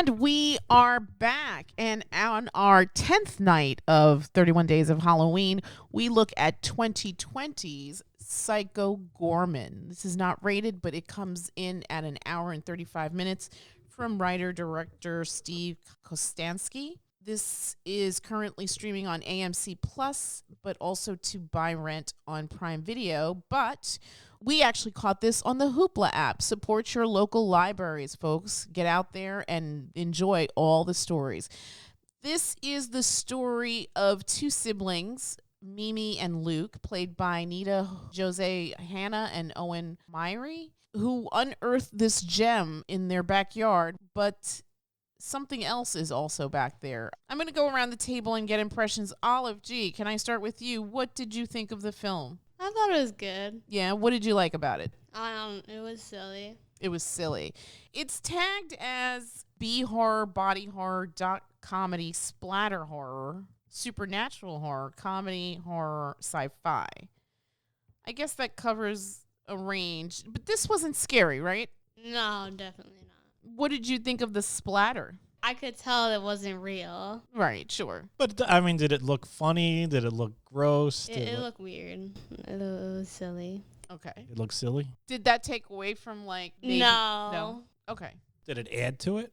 And we are back. And on our 10th night of 31 Days of Halloween, we look at 2020's Psycho Goreman. This is not rated, but it comes in at an hour and 35 minutes from writer-director Steve Kostanski. This is currently streaming on AMC Plus, but also to buy rent on Prime Video. But we actually caught this on the Hoopla app. Support your local libraries, folks. Get out there and enjoy all the stories. This is the story of two siblings, Mimi and Luke, played by Nita-Josée Hanna and Owen Myre, who unearthed this gem in their backyard, but something else is also back there. I'm going to go around the table and get impressions. Olive, G, can I start with you? What did you think of the film? I thought it was good. Yeah, what did you like about it? It was silly. It was silly. It's tagged as B-horror, body horror, dark comedy, splatter horror, supernatural horror, comedy, horror, sci-fi. I guess that covers a range, but this wasn't scary, right? No, definitely not. What did you think of the splatter? I could tell it wasn't real. Right, sure. But, I mean, did it look funny? Did it look gross? It looked weird. It was silly. Okay. It looked silly? Did that take away from, like... maybe? No. Okay. Did it add to it?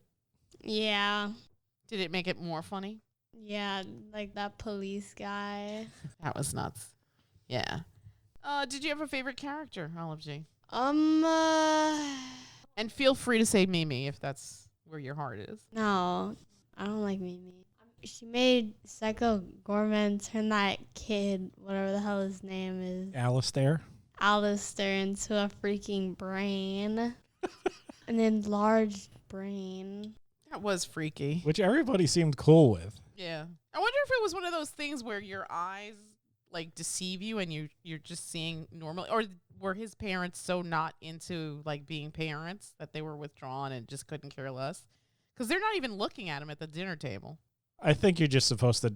Yeah. Did it make it more funny? Yeah, like that police guy. That was nuts. Yeah. Did you have a favorite character, Olive G? And feel free to say Mimi if that's where your heart is. No, I don't like Mimi. She made Psycho Goreman turn that kid, whatever the hell his name is, Alistair, into a freaking brain. An enlarged brain. That was freaky. which everybody seemed cool with. Yeah. I wonder if it was one of those things where your eyes like deceive you and you're just seeing normally, or were his parents so not into like being parents that they were withdrawn and just couldn't care less? Because they're not even looking at him at the dinner table. I think you're just supposed to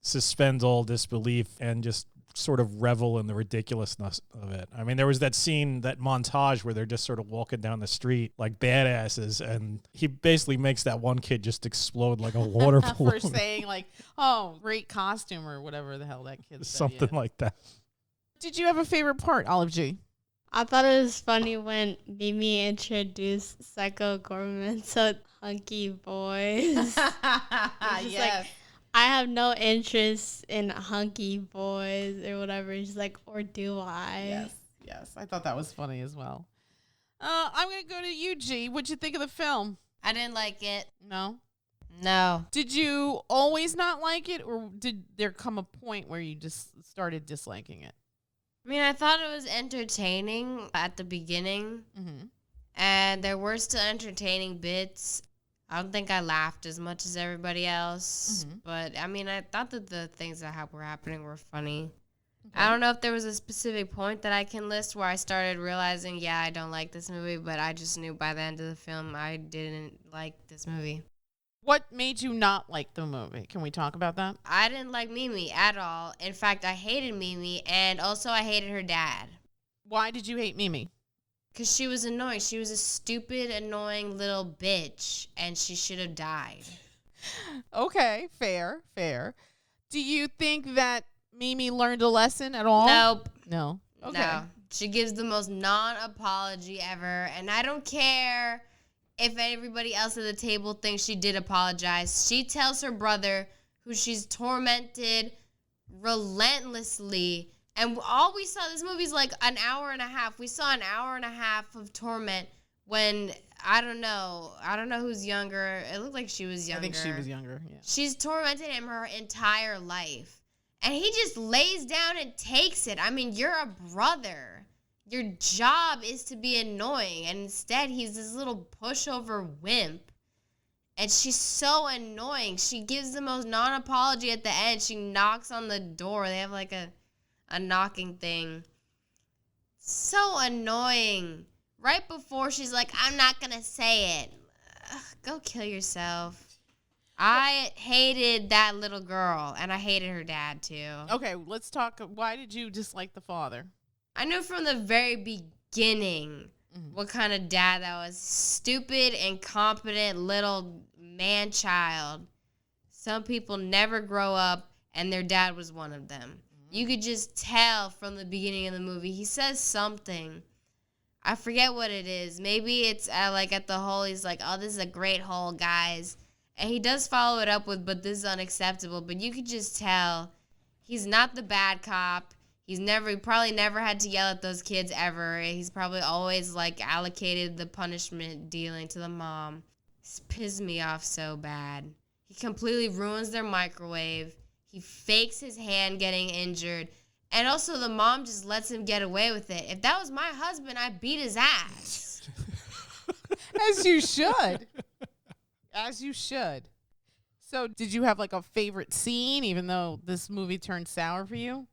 suspend all disbelief and just sort of revel in the ridiculousness of it. I mean, there was that scene, that montage where they're just sort of walking down the street like badasses, and he basically makes that one kid just explode like a water balloon. For saying like, oh, great costume or whatever the hell that kid said. Something Yeah. like that. Did you have a favorite part, Olive G? I thought it was funny when Mimi introduced Psycho Goreman to hunky boys. Yes. Like, I have no interest in hunky boys or whatever. She's like, or do I? Yes. I thought that was funny as well. I'm going to go to you, G. What'd you think of the film? I didn't like it. No? No. Did you always not like it, or did there come a point where you just started disliking it? I mean, I thought it was entertaining at the beginning, Mm-hmm. and there were still entertaining bits. I don't think I laughed as much as everybody else, but I mean, I thought that the things that were happening were funny. Okay. I don't know if there was a specific point that I can list where I started realizing, yeah, I don't like this movie, but I just knew by the end of the film I didn't like this movie. What made you not like the movie? Can we talk about that? I didn't like Mimi at all. In fact, I hated Mimi, and also I hated her dad. Why did you hate Mimi? Because she was annoying. She was a stupid, annoying little bitch, and she should have died. Okay, fair. Do you think that Mimi learned a lesson at all? Nope. No? Okay. No. She gives the most non-apology ever, and I don't care if everybody else at the table thinks she did apologize. She tells her brother, who she's tormented relentlessly, and all we saw, this movie's like an hour and a half. We saw an hour and a half of torment when, I don't know who's younger. It looked like she was younger. I think she was younger, yeah. She's tormented him her entire life. And he just lays down and takes it. I mean, you're a brother. Your job is to be annoying. And instead, he's this little pushover wimp. And she's so annoying. She gives the most non-apology at the end. She knocks on the door. They have like a knocking thing. So annoying. Right before she's like, I'm not going to say it. Ugh, go kill yourself. I hated that little girl, and I hated her dad, too. Okay, let's talk. Why did you dislike the father? I knew from the very beginning what kind of dad that was. Stupid, incompetent little man-child. Some people never grow up, and their dad was one of them. You could just tell from the beginning of the movie. He says something. I forget what it is. Maybe it's at the hole. He's like, oh, this is a great hole, guys. And he does follow it up with, but this is unacceptable. But you could just tell he's not the bad cop. He probably never had to yell at those kids ever. He's probably always, allocated the punishment dealing to the mom. It's pissed me off so bad. He completely ruins their microwave. He fakes his hand getting injured. And also the mom just lets him get away with it. If that was my husband, I'd beat his ass. As you should. As you should. So did you have a favorite scene, even though this movie turned sour for you?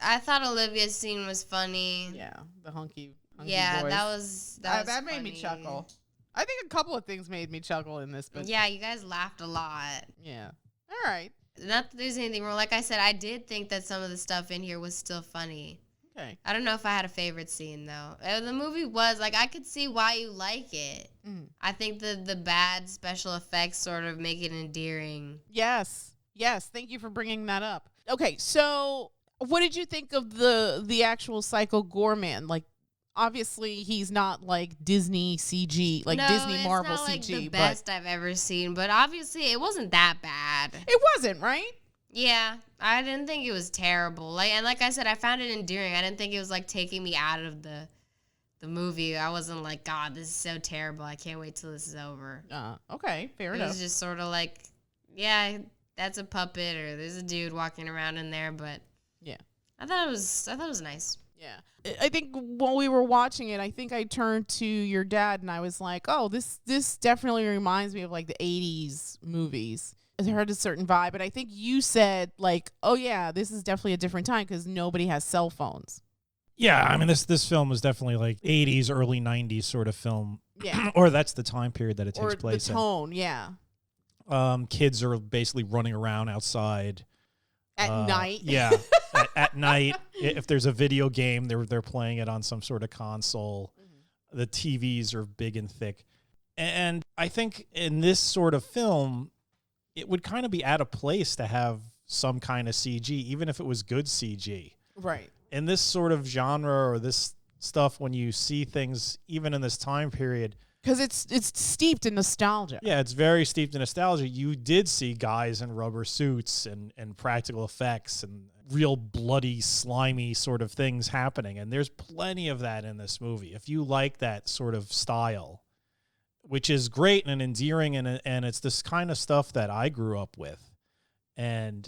I thought Olivia's scene was funny. Yeah, the hunky yeah, voice. That made me funny. chuckle. I think a couple of things made me chuckle in this, but Yeah, you guys laughed a lot. yeah. All right. Not that there's anything wrong. Like I said, I did think that some of the stuff in here was still funny. Okay. I don't know if I had a favorite scene, though. The movie was, I could see why you like it. I think the bad special effects sort of make it endearing. Yes. Yes. Thank you for bringing that up. Okay, so what did you think of the actual Psycho Goreman? Obviously, he's not like Disney CG, No, Disney Marvel it's not CG. the best I've ever seen, but obviously it wasn't that bad. It wasn't, right? Yeah, I didn't think it was terrible. Like I said, I found it endearing. I didn't think it was taking me out of the movie. I wasn't like, God, this is so terrible. I can't wait till this is over. Okay, fair It enough. was just sort of yeah, that's a puppet, or there's a dude walking around in there. But Yeah. I thought it was nice. Yeah. I think while we were watching it, I think I turned to your dad and I was like, oh, this definitely reminds me of the 80s movies. It had a certain vibe. And I think you said oh, yeah, this is definitely a different time because nobody has cell phones. Yeah, I mean, this film was definitely 80s, early 90s sort of film. Yeah. Or that's the time period that it takes Or place the tone, yeah. in. Kids are basically running around outside. At night. Yeah, at night. If there's a video game, they're playing it on some sort of console. Mm-hmm. The TVs are big and thick. And I think in this sort of film, it would kind of be out of place to have some kind of CG, even if it was good CG. Right. In this sort of genre or this stuff, when you see things, even in this time period, Because it's steeped in nostalgia. yeah, it's very steeped in nostalgia. You did see guys in rubber suits and practical effects and real bloody, slimy sort of things happening. And there's plenty of that in this movie. If you like that sort of style, which is great and endearing, and it's this kind of stuff that I grew up with. And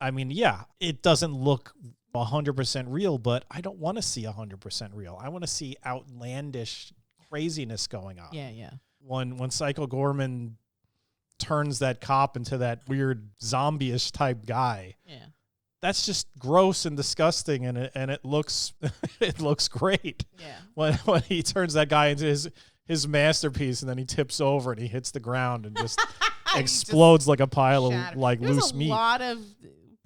I mean, yeah, it doesn't look 100% real, but I don't want to see 100% real. I want to see outlandish craziness going on. Yeah, yeah. When Psycho Goreman turns that cop into that weird zombie-ish type guy, Yeah. that's just gross and disgusting, and it looks it looks great. Yeah. When he turns that guy into his masterpiece, and then he tips over and he hits the ground and just explodes like a pile of There's loose meat. There's a lot of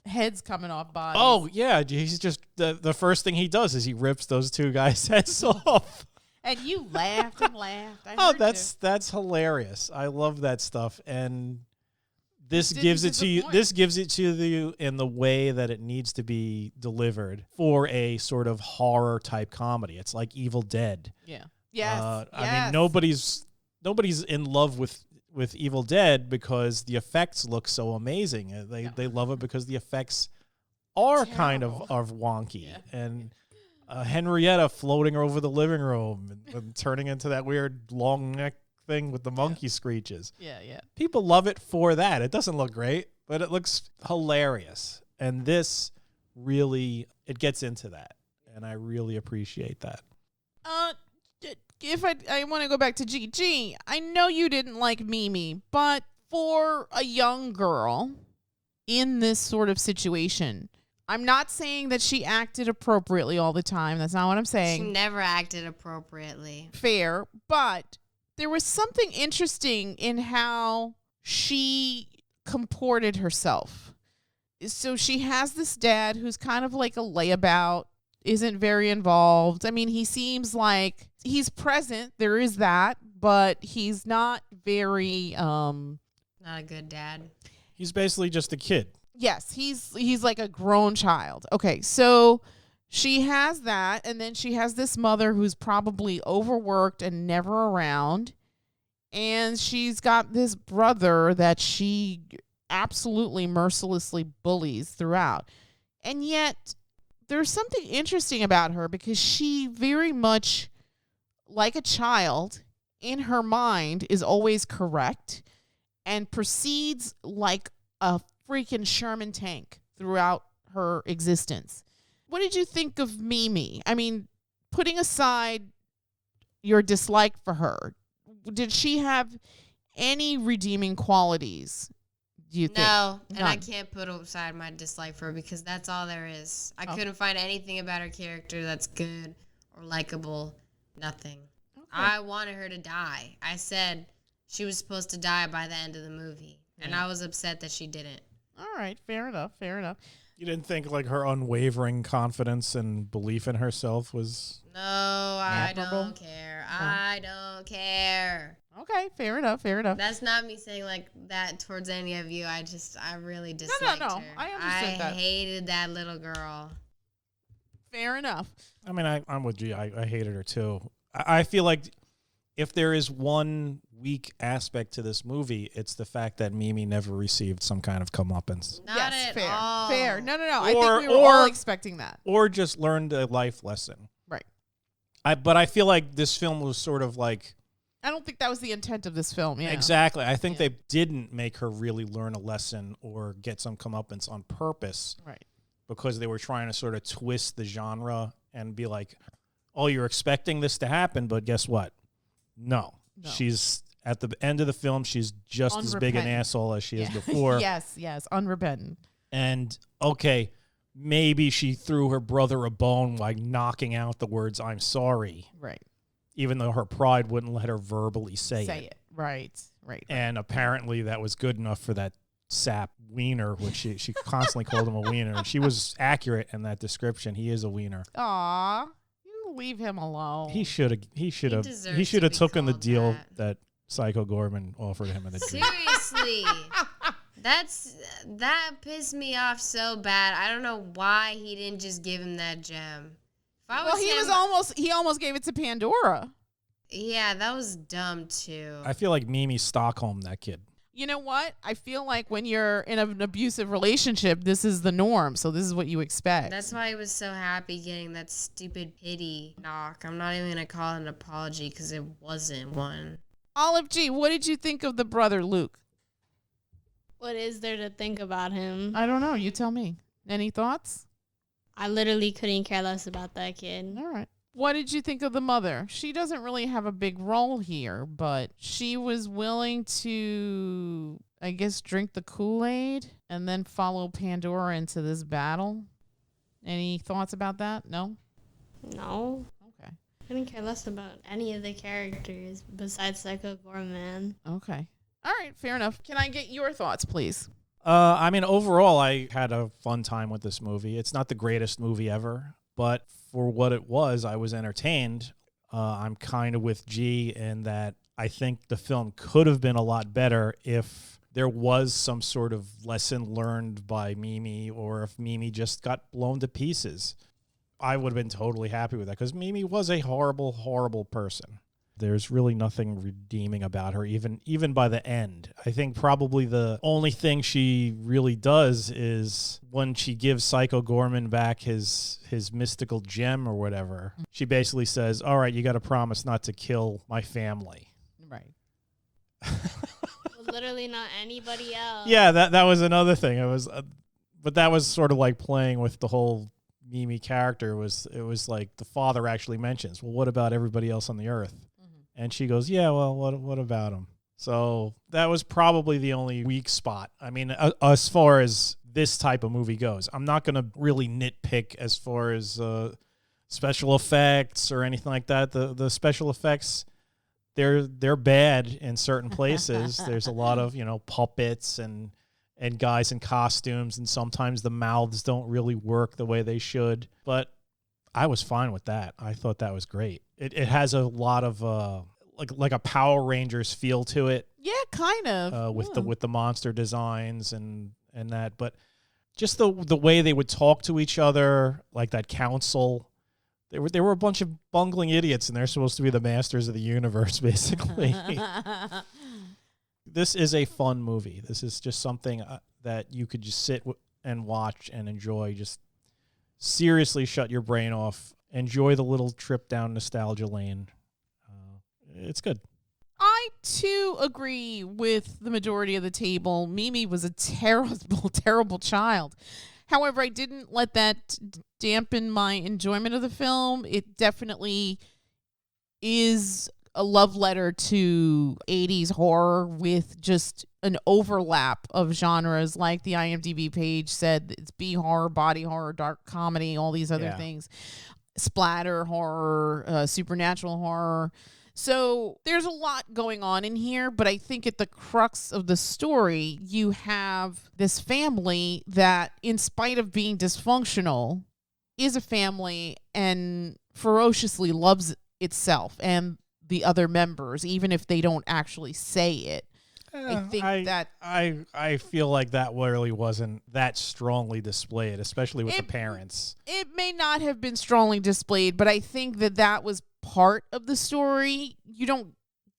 heads coming off bodies. Oh yeah, he's just the first thing he does is he rips those two guys' heads off. And you laughed and laughed. Oh, that's hilarious. I love that stuff, and this gives it to you. This gives it to you in the way that it needs to be delivered for a sort of horror type comedy. It's like Evil Dead. Yeah. Yes. I mean, nobody's in love with Evil Dead because the effects look so amazing. They love it because the effects are kind of wonky. Yeah. And Henrietta floating over the living room and turning into that weird long neck thing with the monkey screeches. Yeah, yeah. People love it for that. It doesn't look great, but it looks hilarious. And this really, it gets into that. And I really appreciate that. If I want to go back to G, I know you didn't like Mimi, but for a young girl in this sort of situation, I'm not saying that she acted appropriately all the time. That's not what I'm saying. She never acted appropriately. Fair, but there was something interesting in how she comported herself. So she has this dad who's kind of like a layabout, isn't very involved. I mean, he seems like he's present. There is that, but he's not very Not a good dad. He's basically just a kid. yes, he's like a grown child. Okay, so she has that, and then she has this mother who's probably overworked and never around. And she's got this brother that she absolutely mercilessly bullies throughout. And yet there's something interesting about her because she very much, like a child, in her mind is always correct and proceeds like a freaking Sherman tank throughout her existence. What did you think of Mimi? I mean, putting aside your dislike for her, did she have any redeeming qualities, do you think? No, and I None. can't put aside my dislike for her because that's all there is. I couldn't find anything about her character that's good or likable. Nothing. Okay. I wanted her to die. I said she was supposed to die by the end of the movie, and Yeah. I was upset that she didn't. All right, fair enough. You didn't think like her unwavering confidence and belief in herself was... No, I Admirable? don't care. I don't care. Okay, fair enough. That's not me saying like that towards any of you. I really disliked no. her. I understood that. Hated that little girl. Fair enough. I mean, I'm with G. I hated her too. I feel like if there is one weak aspect to this movie, it's the fact that Mimi never received some kind of comeuppance. Not yes, at fair. all. Fair. No. I think Or- we were all or- expecting that. Or just learned a life lesson. Right. But I feel like this film was sort of like... I don't think that was the intent of this film. Yeah. Exactly. I think they didn't make her really learn a lesson or get some comeuppance on purpose. Right. Because they were trying to sort of twist the genre and be like, oh, you're expecting this to happen, but guess what? No. She's, at the end of the film, she's just as big an Unrepentant. asshole as she is before. yes, unrepentant. And, okay, maybe she threw her brother a bone by knocking out the words, I'm sorry, Right. even though her pride wouldn't let her verbally say it. Right. And apparently that was good enough for that sap wiener, which she constantly called him a wiener. And she was accurate in that description. He is a wiener. Aw, you leave him alone. He should have deserves to be taken the called deal that. Psycho Gorman offered him in the dream. Seriously. That pissed me off so bad. I don't know why he didn't just give him that gem. If I was he almost gave it to Pandora. Yeah, that was dumb too. I feel like Mimi Stockholm that kid. You know what? I feel like when you're in an abusive relationship, this is the norm. So this is what you expect. That's why I was so happy getting that stupid pity knock. I'm not even going to call it an apology because it wasn't one. Olive G, what did you think of the brother Luke? What is there to think about him? I don't know. You tell me. Any thoughts? I literally couldn't care less about that kid. All right. What did you think of the mother? She doesn't really have a big role here, but she was willing to, I guess, drink the Kool-Aid and then follow Pandora into this battle. Any thoughts about that? No? No. Okay. I couldn't care less about any of the characters besides Psycho Goreman. Okay. All right. Fair enough. Can I get your thoughts, please? I mean, overall, I had a fun time with this movie. It's not the greatest movie ever, but for what it was, I was entertained. I'm kind of with G in that I think the film could have been a lot better if there was some sort of lesson learned by Mimi, or if Mimi just got blown to pieces. I would have been totally happy with that because Mimi was a horrible, horrible person. There's really nothing redeeming about her, even by the end. I think probably the only thing she really does is when she gives Psycho Gorman back his mystical gem or whatever, she basically says, all right, you got to promise not to kill my family. Right. Literally not anybody else. Yeah, that was another thing. It was, but that was sort of like playing with the whole Mimi character. It was like the father actually mentions, well, what about everybody else on the earth? And she goes, yeah, well, what about him? So that was probably the only weak spot. I mean, as far as this type of movie goes, I'm not going to really nitpick as far as special effects or anything like that. The special effects, they're bad in certain places. There's a lot of, puppets and guys in costumes, and sometimes the mouths don't really work the way they should. But I was fine with that. I thought that was great. It has a lot of like a Power Rangers feel to it. Yeah, kind of. With the monster designs and that, but just the way they would talk to each other, like that council. They were a bunch of bungling idiots, and they're supposed to be the masters of the universe, basically. This is a fun movie. This is just something that you could just sit and watch and enjoy. Just seriously shut your brain off. Enjoy the little trip down nostalgia lane. It's good. I, too, agree with the majority of the table. Mimi was a terrible, terrible child. However, I didn't let that dampen my enjoyment of the film. It definitely is a love letter to 80s horror with just an overlap of genres. Like the IMDb page said, it's B-horror, body horror, dark comedy, all these other things. Splatter horror, supernatural horror. So there's a lot going on in here, but I think at the crux of the story, you have this family that, in spite of being dysfunctional, is a family and ferociously loves itself and the other members, even if they don't actually say it. I feel like that really wasn't that strongly displayed, especially with the parents. It may not have been strongly displayed, but I think that was part of the story. You don't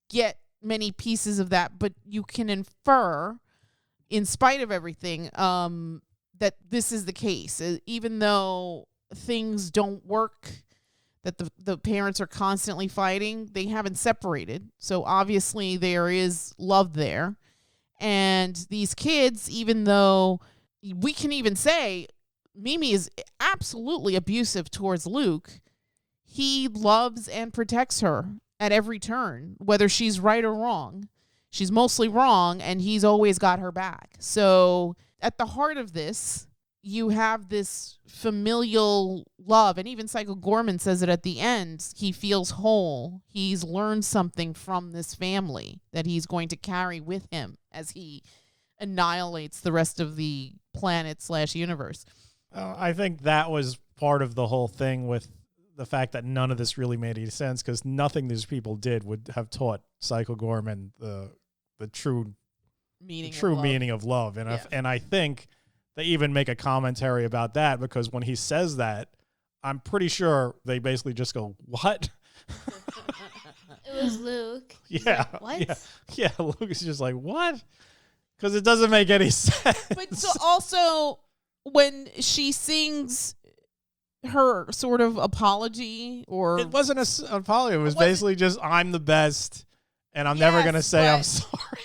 get many pieces of that, but you can infer, in spite of everything, that this is the case. Even though things don't work, that the parents are constantly fighting, they haven't separated. So obviously there is love there. And these kids, even though we can even say Mimi is absolutely abusive towards Luke, he loves and protects her at every turn, whether she's right or wrong. She's mostly wrong, and he's always got her back. So at the heart of this, you have this familial love. And even Psycho Goreman says it at the end. He feels whole. He's learned something from this family that he's going to carry with him as he annihilates the rest of the planet/universe. I think that was part of the whole thing with the fact that none of this really made any sense, because nothing these people did would have taught Psycho Goreman the true meaning of love. And I think they even make a commentary about that, because when he says that, I'm pretty sure they basically just go, "What?" It was Luke. Yeah. What? Yeah. Luke is just like, "What?" Because it doesn't make any sense. But so also, when she sings her sort of apology, or it wasn't an apology. It was basically just, "I'm the best, and I'm never going to say I'm sorry."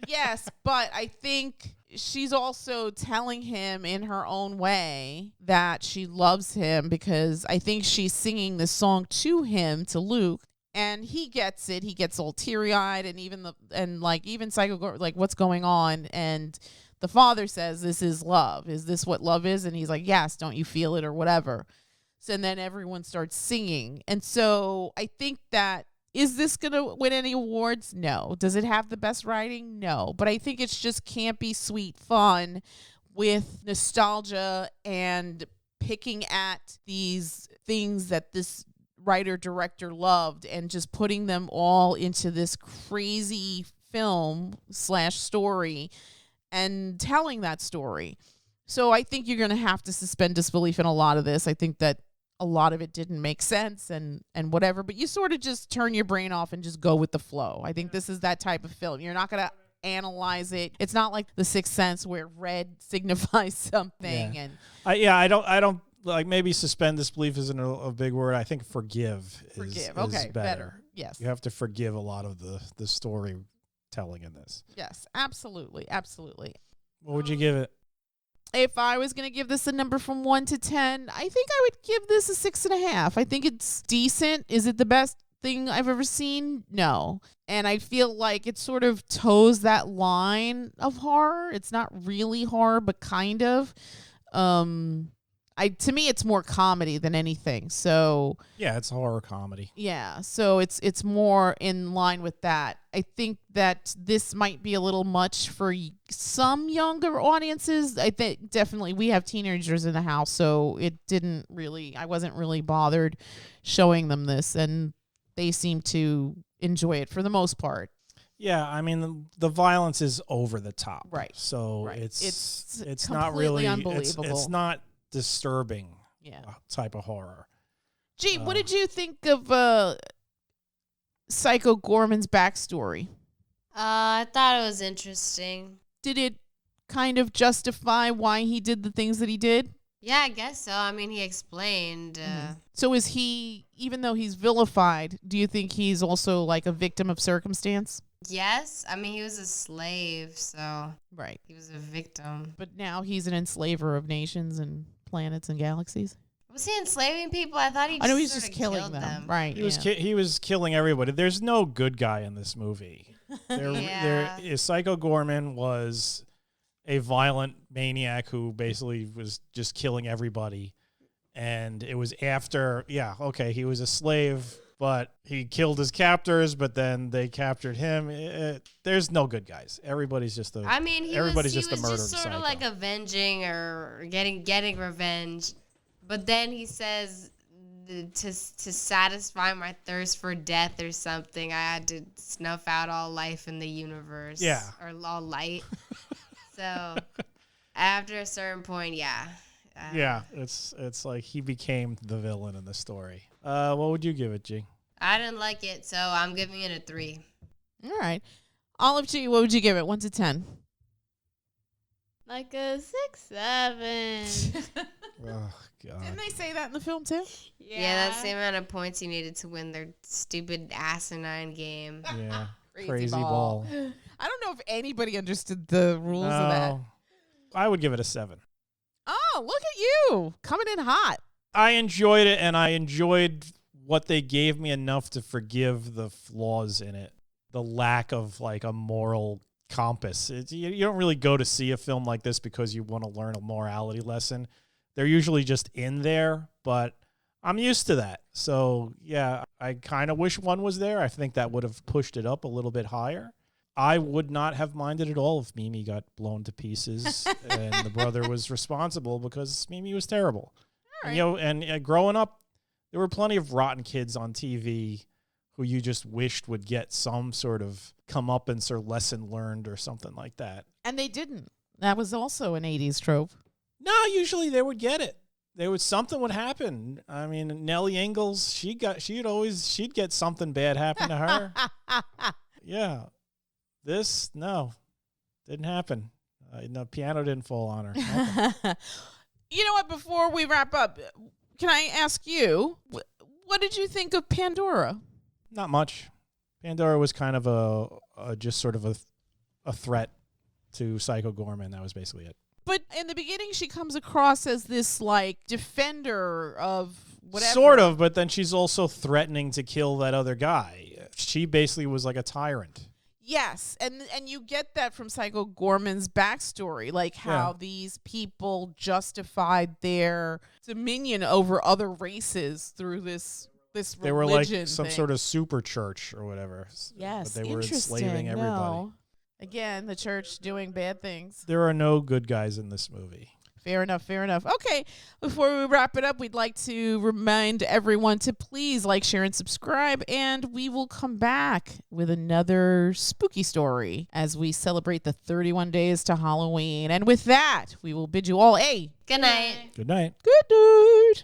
Yes, but I think she's also telling him in her own way that she loves him, because I think she's singing this song to him, to Luke, and he gets it. He gets all teary-eyed, and even Psycho, like, what's going on? And the father says, "This is love. Is this what love is?" And he's like, "Yes, don't you feel it?" or whatever. So, and then everyone starts singing. And so I think that, is this going to win any awards? No. Does it have the best writing? No. But I think it's just campy, sweet fun with nostalgia and picking at these things that this writer-director loved and just putting them all into this crazy film/story and telling that story. So I think you're going to have to suspend disbelief in a lot of this. I think that a lot of it didn't make sense and whatever, but you sort of just turn your brain off and just go with the flow. I think this is that type of film. You're not going to analyze it. It's not like The Sixth Sense where red signifies something. Yeah. And I don't like, maybe suspend disbelief isn't a big word. I think forgive is better. Yes. You have to forgive a lot of the storytelling in this. Yes, absolutely. Absolutely. What would you give it? If I was going to give this a number from 1 to 10, I think I would give this a 6.5. I think it's decent. Is it the best thing I've ever seen? No. And I feel like it sort of toes that line of horror. It's not really horror, but kind of. to me it's more comedy than anything. So Yeah, it's a horror comedy. yeah, so it's more in line with that. I think that this might be a little much for some younger audiences. I think definitely we have teenagers in the house, so I wasn't really bothered showing them this, and they seem to enjoy it for the most part. Yeah, I mean the violence is over the top. Right. So Right. it's not completely really unbelievable. It's not disturbing Yeah. type of horror. Gee, what did you think of Psycho Goreman's backstory? I thought it was interesting. Did it kind of justify why he did the things that he did? Yeah, I guess so. I mean, he explained. So is he, even though he's vilified, do you think he's also like a victim of circumstance? Yes. I mean, he was a slave, so Right. he was a victim. But now he's an enslaver of nations and planets and galaxies. Was he enslaving people? I thought he just I know he's sorta just killing killed them. Right. He was killing everybody. There's no good guy in this movie. Psycho Goreman was a violent maniac who basically was just killing everybody. And it was after, he was a slave, but he killed his captors, but then they captured him. There's no good guys. Everybody's just a everybody's just a murdered sort psycho. of like avenging or getting revenge. But then he says, to satisfy my thirst for death or something, I had to snuff out all life in the universe. Yeah. Or all light. So after a certain point, it's like he became the villain in the story. What would you give it, G? I didn't like it, so I'm giving it a 3. All right. Olive G, what would you give it? 1 to 10? Like a 6, 7. Oh, God. Didn't they say that in the film too? Yeah, that's the amount of points you needed to win their stupid asinine game. Yeah. Crazy ball. I don't know if anybody understood the rules of that. I would give it a 7. Oh, look at you coming in hot. I enjoyed it, and I enjoyed what they gave me enough to forgive the flaws in it. The lack of like a moral compass. You don't really go to see a film like this because you want to learn a morality lesson. They're usually just in there, but I'm used to that. So, yeah, I kind of wish one was there. I think that would have pushed it up a little bit higher. I would not have minded at all if Mimi got blown to pieces and the brother was responsible because Mimi was terrible. All right. And growing up, there were plenty of rotten kids on TV who you just wished would get some sort of comeuppance or lesson learned or something like that. And they didn't. That was also an 80s trope. No, usually they would get it. Something would happen. I mean, Nellie Ingalls, she'd get something bad happen to her. Yeah. This, no, didn't happen. The piano didn't fall on her. Okay. You know what? Before we wrap up, can I ask you, what did you think of Pandora? Not much. Pandora was kind of a just sort of a threat to Psycho Goreman. That was basically it. But in the beginning, she comes across as this like defender of whatever. Sort of, but then she's also threatening to kill that other guy. She basically was like a tyrant. Yes, and you get that from Psycho Goreman's backstory, like how these people justified their dominion over other races through this religion. They were like some thing. sort of super church or whatever. Yes, but they were interesting. enslaving everybody. No. Again, the church doing bad things. There are no good guys in this movie. Fair enough, fair enough. Okay, before we wrap it up, we'd like to remind everyone to please like, share, and subscribe, and we will come back with another spooky story as we celebrate the 31 days to Halloween. And with that, we will bid you all a Good night. Good night. good night.